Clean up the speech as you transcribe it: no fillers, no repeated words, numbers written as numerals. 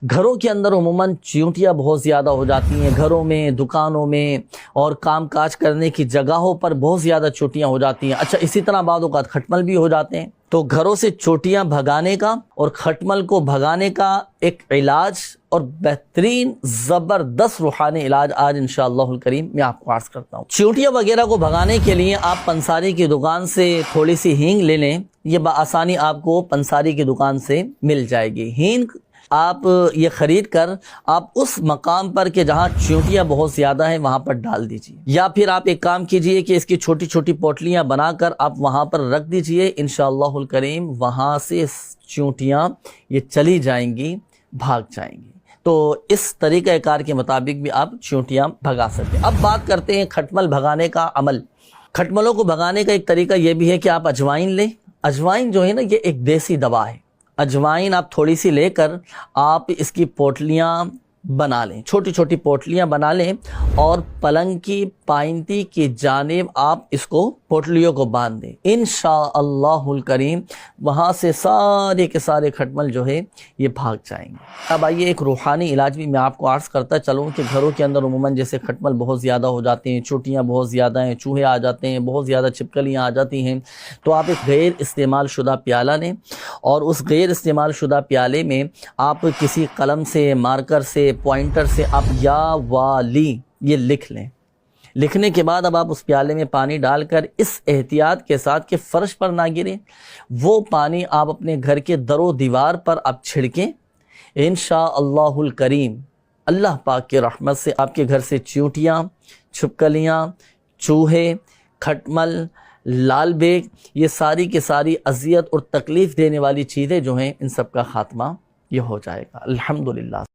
گھروں کے اندر عموماً چیونٹیاں بہت زیادہ ہو جاتی ہیں، گھروں میں، دکانوں میں اور کام کاج کرنے کی جگہوں پر بہت زیادہ چوٹیاں ہو جاتی ہیں۔ اچھا، اسی طرح بعض اوقات کھٹمل بھی ہو جاتے ہیں۔ تو گھروں سے چوٹیاں بھگانے کا اور کھٹمل کو بھگانے کا ایک علاج اور بہترین زبردست روحانی علاج آج انشاءاللہ الکریم میں آپ کو عرض کرتا ہوں۔ چیونٹیاں وغیرہ کو بھگانے کے لیے آپ پنساری کی دکان سے تھوڑی سی ہینگ لے لیں، یہ بآسانی آپ کو پنساری کی دکان سے مل جائے گی۔ ہینگ آپ یہ خرید کر آپ اس مقام پر کہ جہاں چیونٹیاں بہت زیادہ ہیں وہاں پر ڈال دیجیے، یا پھر آپ ایک کام کیجئے کہ اس کی چھوٹی چھوٹی پوٹلیاں بنا کر آپ وہاں پر رکھ دیجئے، انشاءاللہ الکریم وہاں سے چیونٹیاں یہ چلی جائیں گی، بھاگ جائیں گی۔ تو اس طریقہ کار کے مطابق بھی آپ چیونٹیاں بھگا سکتے ہیں۔ اب بات کرتے ہیں کھٹمل بھگانے کا عمل۔ کھٹملوں کو بھگانے کا ایک طریقہ یہ بھی ہے کہ آپ اجوائن لیں۔ اجوائن جو ہے نا، یہ ایک دیسی دوا ہے۔ اجوائن آپ تھوڑی سی لے کر آپ اس کی پوٹلیاں بنا لیں، چھوٹی چھوٹی پوٹلیاں بنا لیں، اور پلنگ کی پائنتی کی جانب آپ اس کو پوٹلیوں کو باندھ دیں۔ انشاءاللہ الکریم وہاں سے سارے کے سارے کھٹمل جو ہے یہ بھاگ جائیں گے۔ اب آئیے ایک روحانی علاج بھی میں آپ کو عرض کرتا چلوں کہ گھروں کے اندر عموماً جیسے کھٹمل بہت زیادہ ہو جاتے ہیں، چوٹیاں بہت زیادہ ہیں، چوہے آ جاتے ہیں، بہت زیادہ چھپکلیاں آ جاتی ہیں، تو آپ ایک غیر استعمال شدہ پیالہ لیں، اور اس غیر استعمال شدہ پیالے میں آپ کسی قلم سے، مارکر سے، پوائنٹر سے آپ یا والی یہ لکھ لیں۔ لکھنے کے بعد اب آپ اس پیالے میں پانی ڈال کر اس احتیاط کے ساتھ کہ فرش پر نہ گرے، وہ پانی آپ اپنے گھر کے در و دیوار پر آپ چھڑکیں۔ انشاءاللہ الکریم اللہ پاک کی رحمت سے آپ کے گھر سے چیونٹیاں، چھپکلیاں، چوہے، کھٹمل، لال بیگ، یہ ساری کی ساری اذیت اور تکلیف دینے والی چیزیں جو ہیں ان سب کا خاتمہ یہ ہو جائے گا الحمدللہ۔